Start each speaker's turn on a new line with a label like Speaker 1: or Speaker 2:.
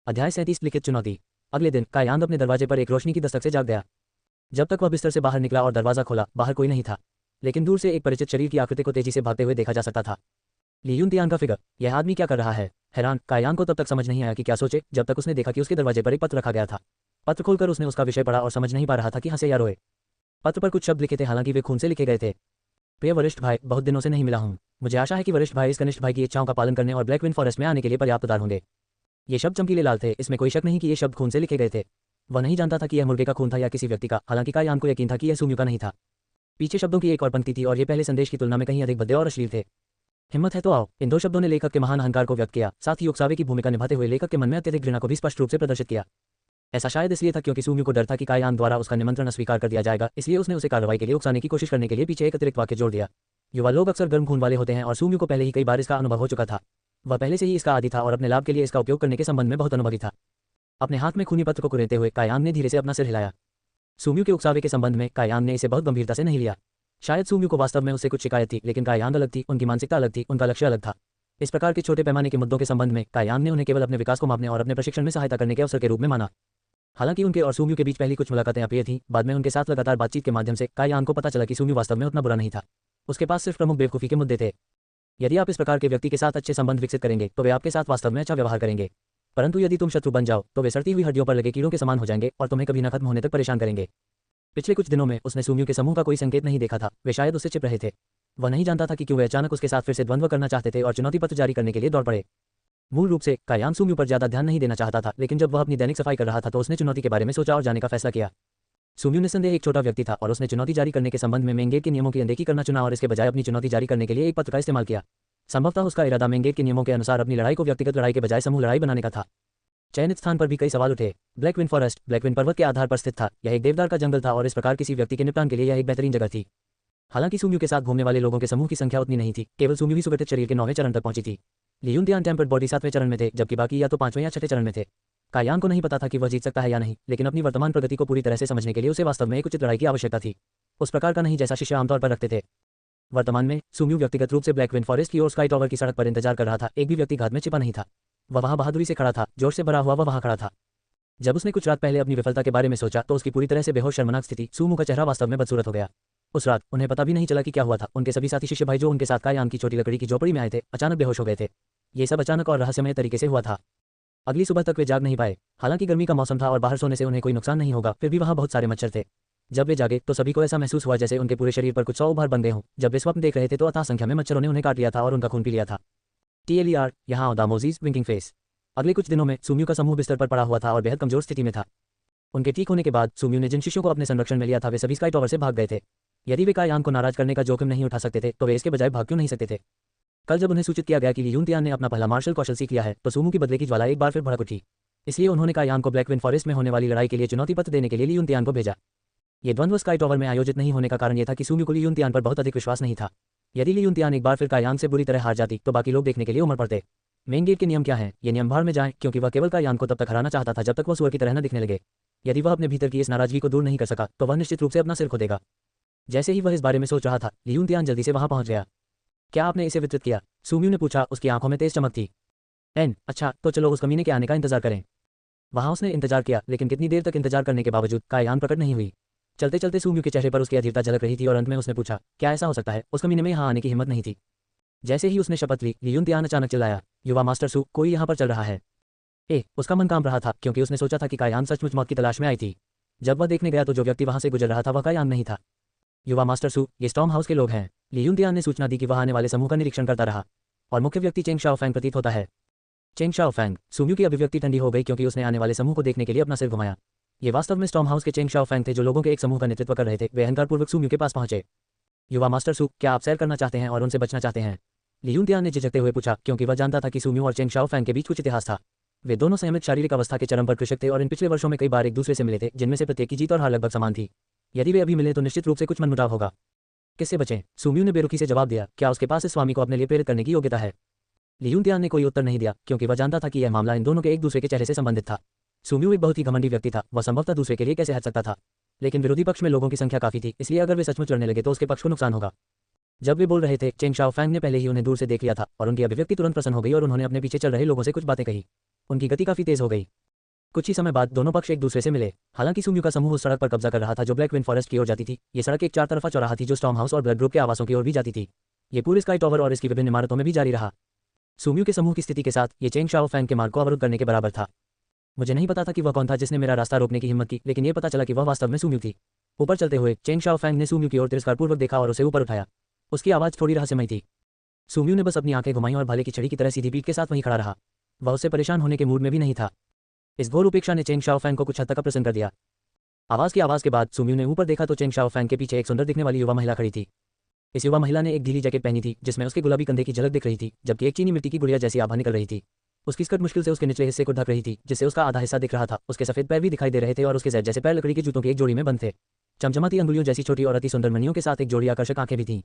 Speaker 1: अध्याय 37 लिखित चुनौती। अगले दिन कायांग अपने दरवाजे पर एक रोशनी की दस्तक से जाग गया। जब तक वह बिस्तर से बाहर निकला और दरवाजा खोला, बाहर कोई नहीं था, लेकिन दूर से एक परिचित शरीर की आकृति को तेजी से भागते हुए देखा जा सकता था। ली यूनतियान का फिगर, यह आदमी क्या कर रहा है? हैरान कायांग को तब तक समझ नहीं आया कि क्या सोचे, जब तक उसने देखा कि उसके दरवाजे पर एक पत्र रखा गया था। पत्र खोलकर उसने उसका विषय पढ़ा और समझ नहीं पा रहा था कि हंसे या रोए। पत्र पर कुछ शब्द लिखे थे, हालांकि वे खून से लिखे गए थे। प्रिय वरिष्ठ भाई, बहुत दिनों से नहीं मिला हूं। मुझे आशा है कि वरिष्ठ भाई इस कनिष्ठ भाई की इच्छाओं का पालन करने और ब्लैकविंड फॉरेस्ट में आने के लिए पर्याप्त उदार होंगे। ये शब्द चमकीले लाल थे, इसमें कोई शक नहीं कि ये शब्द खून से लिखे गए थे। वह नहीं जानता था कि यह मुर्गे का खून था या किसी व्यक्ति का, हालांकि कायांग को यकीन था कि यह सुम्यू का नहीं था। पीछे शब्दों की एक और पंक्ति थी और ये पहले संदेश की तुलना में कहीं अधिक भद्दे और अश्लील थे। हिम्मत है तो आओ। इन दो शब्दों ने लेखक के महान अहंकार को व्यक्त किया, साथ ही उकसावे की भूमिका निभाते हुए लेखक के मन में अत्यधिक घृणा को भी स्पष्ट रूप से प्रदर्शित किया। ऐसा शायद इसलिए था क्योंकि सुम्यू को डर था कि कायांग द्वारा उसका निमंत्रण अस्वीकार कर दिया जाएगा, इसलिए उसने उसे कार्रवाई के लिए उकसाने की कोशिश करने के लिए पीछे एक अतिरिक्त वाक्य जोड़ दिया। युवा लोग अक्सर गर्म खून वाले होते हैं और सुम्यू को पहले ही कई बार इसका अनुभव हो चुका था। वह पहले से ही इसका आदी था और अपने लाभ के लिए इसका उपयोग करने के संबंध में बहुत अनुभवी था। अपने हाथ में खूनी पत्र को कुरेदते हुए कायांग ने धीरे से अपना सिर हिलाया। सुम्यू के उकसावे के संबंध में कायांग ने इसे बहुत गंभीरता से नहीं लिया। शायद सुम्यू को वास्तव में उससे कुछ शिकायत थी, लेकिन कायांग अलग थी, उनकी मानसिकता अलग थी, उनका लक्ष्य अलग था। इस प्रकार के छोटे पैमाने के मुद्दों के संबंध में कायांग ने उन्हें केवल अपने विकास को मापने और अपने प्रशिक्षण में सहायता करने के अवसर के रूप में माना। हालांकि उनके और सुम्यू के बीच पहली कुछ मुलाकातें अप्रिय थीं, बाद में उनके साथ लगातार बातचीत के माध्यम से कायांग को पता चला कि सुम्यू वास्तव में उतना बुरा नहीं था। उसके पास सिर्फ प्रमुख बेवकूफ़ी के मुद्दे थे। यदि आप इस प्रकार के व्यक्ति के साथ अच्छे संबंध विकसित करेंगे तो वे आपके साथ वास्तव में अच्छा व्यवहार करेंगे, परंतु यदि तुम शत्रु बन जाओ तो वे सड़ती हुई हड्डियों पर लगे कीड़ों के समान हो जाएंगे और तुम्हें कभी न खत्म होने तक परेशान करेंगे। पिछले कुछ दिनों में उसने सुम्यू के समूह का कोई संकेत नहीं देखा था, वे शायद उससे चिप रहे थे। वह नहीं जानता था कि क्यों वे अचानक उसके साथ फिर से द्वंद्व करना चाहते थे और चुनौती पत्र जारी करने के लिए दौड़ पड़े। मूल रूप से कायांग सुम्यू पर ज्यादा ध्यान नहीं देना चाहता था, लेकिन जब वह अपनी दैनिक सफाई कर रहा था तो उसने चुनौती के बारे में सोचा और जाने का फैसला किया। सुम्यू निसंदेह एक छोटा व्यक्ति था और उसने चुनौती जारी करने के संबंध में मेन गेट के नियमों की अनदेखी करना चुना और इसके बजाय अपनी चुनौती जारी करने के लिए एक पत्र का इस्तेमाल किया। संभवतः उसका इरादा मेन गेट के नियमों के अनुसार अपनी लड़ाई को व्यक्तिगत लड़ाई के बजाय समूह लड़ाई बनाने का था। चयनित स्थान पर भी कई सवाल उठे। ब्लैकविंड फॉरेस्ट ब्लैकविंड पर्वत के आधार पर स्थित था। यह एक देवदार का जंगल था और इस प्रकार किसी व्यक्ति के निपटान के लिए यह एक बेहतरीन जगह थी। हालांकि सुम्यू के साथ घूमने वाले लोगों के समूह की संख्या उतनी नहीं थी, केवल सुम्यू ही सुगठित शरीर के 9वें चरण तक पहुंची थी। ली यूनतियान टेम्पर्ड बॉडी 7वें चरण में थे, जबकि बाकी या तो 5वें या 6ठे चरण में थे। कायांग को नहीं पता था कि वह जीत सकता है या नहीं, लेकिन अपनी वर्तमान प्रगति को पूरी तरह से समझने के लिए उसे वास्तव में एक उचित लड़ाई की आवश्यकता थी। उस प्रकार का नहीं जैसा शिष्य आमतौर पर रखते थे। वर्तमान में सुम्यू व्यक्तिगत रूप से ब्लैकविंड फॉरेस्ट की ओर स्काई टॉवर की सड़क पर इंतजार कर रहा था। एक भी व्यक्ति घात में छिपा नहीं था। वह वहां बहादुरी से खड़ा था, जोश से भरा हुआ वह वहां खड़ा था। जब उसने कुछ रात पहले अपनी विफलता के बारे में सोचा तो उसकी पूरी तरह से बेहोश शर्मनाक स्थिति, सुम्यू का चेहरा वास्तव में बदसूरत हो गया। उस रात उन्हें पता भी नहीं चला कि क्या हुआ था। उनके सभी साथी शिष्य भाई जो उनके साथ कायांग की छोटी लकड़ी की झोपड़ी में आए थे, अचानक बेहोश हो गए थे। ये सब अचानक और रहस्यमय तरीके से हुआ था। अगली सुबह तक वे जाग नहीं पाए। हालांकि गर्मी का मौसम था और बाहर सोने से उन्हें कोई नुकसान नहीं होगा, फिर भी वहां बहुत सारे मच्छर थे। जब वे जागे तो सभी को ऐसा महसूस हुआ जैसे उनके पूरे शरीर पर कुछ 100 उभार बन गए हों। जब वे स्वप्न देख रहे थे तो अथाह संख्या में मच्छरों ने उन्हें काट लिया था और उनका खून पी लिया था। TLER यहाँ दामोजीज विंकिंग फेस। अगले कुछ दिनों में सुम्यू का समूह बिस्तर पर पड़ा हुआ था और बेहद कमजोर स्थिति में था। उनके ठीक होने के बाद सुम्यू ने जिन शिष्यों को अपने संरक्षण में लिया था वे सभी स्काई टॉवर से भाग गए थे। यदि वे कायांग को नाराज करने का जोखिम नहीं उठा सकते थे तो वे इसके बजाय भाग क्यों नहीं सकते थे? कल जब उन्हें सूचित किया गया कि ली यूनतियान ने अपना पहला मार्शल कौशल सीख लिया है तो सुम्यू की बदले की ज्वाला एक बार फिर भड़क उठी। इसलिए उन्होंने कायांग को ब्लैकविंड फॉरेस्ट में होने वाली लड़ाई के लिए चुनौती पत्र देने के लिए ली यूनतियान को भेजा। ये द्वंद्व स्काई टॉवर में आयोजित नहीं होने का कारण यह था कि सुम्यू को ली यूनतियान पर बहुत अधिक विश्वास नहीं था। यदि ली यूनतियान एक बार फिर कायांग से बुरी तरह हार जाती तो बाकी लोग देखने के लिए उमड़ पड़ते। मेन गेट के नियम क्या हैं? ये नियम भाड़ में जाएं, क्योंकि वह केवल कायांग को तब तक हराना चाहता था जब तक वह सुअर की तरह न दिखने लगे। यदि वह अपने भीतर की इस नाराजगी को दूर नहीं कर सका तो वह निश्चित रूप से अपना सिर खो देगा। जैसे ही वह इस बारे में सोच रहा था, ली यूनतियान जल्दी से वहां पहुंच गया। क्या आपने इसे वितरित किया? सुम्यू ने पूछा। उसकी आंखों में तेज चमक थी। अच्छा, तो चलो उस कमीने के आने का इंतजार करें। वहां उसने इंतजार किया, लेकिन कितनी देर तक इंतजार करने के बावजूद कायांग प्रकट नहीं हुई। चलते चलते सुम्यू के चेहरे पर उसकी अधीरता झलक रही थी और अंत में उसने पूछा, क्या ऐसा हो सकता है? उस कमीने में यहाँ आने की हिम्मत नहीं थी। जैसे ही उसने शपथ ली, ली यूनतियान अचानक चिल्लाया, युवा मास्टर सू, कोई यहाँ पर चल रहा है। उसका मन कांप रहा था क्योंकि उसने सोचा था कि कायांग सचमुच मौत की तलाश में आई थी। जब वह देखने गया तो जो व्यक्ति वहां से गुजर रहा था वह कायांग नहीं था। युवा मास्टर सू, ये स्टॉर्म हाउस के लोग हैं। ली यूनतियान ने सूचना दी कि वह आने वाले समूह का निरीक्षण करता रहा और मुख्य व्यक्ति चेंग शाओफैंग प्रतीत होता है। चेंग शाओफैंग। सुम्यू की अभिव्यक्ति ठंडी हो गई क्योंकि उसने आने वाले समूह को देखने के लिए अपना सिर घुमाया। ये वास्तव में स्टॉर्म हाउस के चेंग शाओफैंग थे जो लोगों के एक समूह का नेतृत्व कर रहे थे। वे अहंकारपूर्वक सुम्यू के पास पहुंचे। युवा मास्टर सू, क्या आप सैर करना चाहते हैं और उनसे बचना चाहते हैं? ली यूनतियान ने झिझकते हुए पूछा, क्योंकि वह जानता था कि सुम्यू और चेंग शाओफैंग के बीच कुछ इतिहास था। वे दोनों संयमित शारीरिक अवस्था के चरम पर कृषक थे और इन पिछले वर्षों में कई बार एक दूसरे से मिले थे, जिनमें से प्रत्येक की जीत और हार लगभग समान थी। यदि वे अभी मिले तो निश्चित रूप से कुछ मनमुटाव होगा। किससे बचें? सुम्यू ने बेरुखी से जवाब दिया। क्या उसके पास इस स्वामी को अपने लिए प्रेरित करने की योग्यता है? ली यूनतियान ने कोई उत्तर नहीं दिया क्योंकि वह जानता था कि यह मामला इन दोनों के एक दूसरे के चेहरे से संबंधित था। सुम्यू एक बहुत ही घमंडी व्यक्ति था। वह संभवतः दूसरे के लिए कैसे हट सकता था, लेकिन विरोधी पक्ष में लोगों की संख्या काफी थी, इसलिए अगर वे सचमुच लड़ने लगे तो उसके पक्ष को नुकसान होगा। जब वे बोल रहे थे, चेंग शाओफैंग ने पहले ही उन्हें दूर से देख लिया था और उनकी अभिव्यक्ति तुरंत प्रसन्न हो गई और उन्होंने अपने पीछे चल रहे लोगों से कुछ बातें कही। उनकी गति काफी तेज हो गई। कुछ ही समय बाद दोनों पक्ष एक दूसरे से मिले। हालांकि सुम्यू का समूह उस सड़क पर कब्जा कर रहा था जो ब्लैक विंड फॉरेस्ट की ओर जाती थी। ये सड़क एक चार तरफा चौराहा थी जो स्टॉर्म हाउस और ब्लड ग्रुप के आवासों की ओर भी जाती थी। ये पूरे स्काई टॉवर और इसकी विभिन्न इमारतों में भी जारी रहा। सुम्यू के समूह की स्थिति के साथ ये चेंग शाओफैंग के मार्ग को अवरुद्ध करने के बराबर था। मुझे नहीं पता था कि वह कौन था जिसने मेरा रास्ता रोकने की हिम्मत की, लेकिन ये पता चला कि वह वास्तव में सुम्यू थी। ऊपर चलते हुए चेंग शाओफैंग ने सुम्यू की ओर तिरस्कारपूर्वक देखा और उसे ऊपर उठाया। उसकी आवाज़ थोड़ी रहस्यमयी थी। सुम्यू ने बस अपनी आंखें घुमाई और भाले की छड़ी की तरह सीधी पीठ के साथ वहीं खड़ा रहा। वह उससे परेशान होने के मूड में भी नहीं था। इस घोर उपेक्षा ने चेंग शाओफैंग को कुछ हद तक प्रसन्न कर दिया। आवाज़ के बाद सुम्यू ने ऊपर देखा तो चेंग शाओफैंग के पीछे एक सुंदर दिखने वाली युवा महिला खड़ी थी। इस युवा महिला ने एक ढीली जैकेट पहनी थी जिसमें उसके गुलाबी कंधे की झलक दिख रही थी, जबकि एक चीनी मिट्टी की गुड़िया जैसी आभा निकल रही थी। उसकी स्कर्ट मुश्किल से उसके निचले हिस्से को ढक रही थी, जिससे उसका आधा हिस्सा दिख रहा था। उसके सफेद पैर भी दिखाई दे रहे थे और उसके जैद जैसे पैर लकड़ी के जूतों की एक जोड़ी में बंद थे। चमचमाती अंगुलियों जैसी छोटी और अति सुंदर मणियों के साथ एक जोड़ी आकर्षक आंखें भी थीं।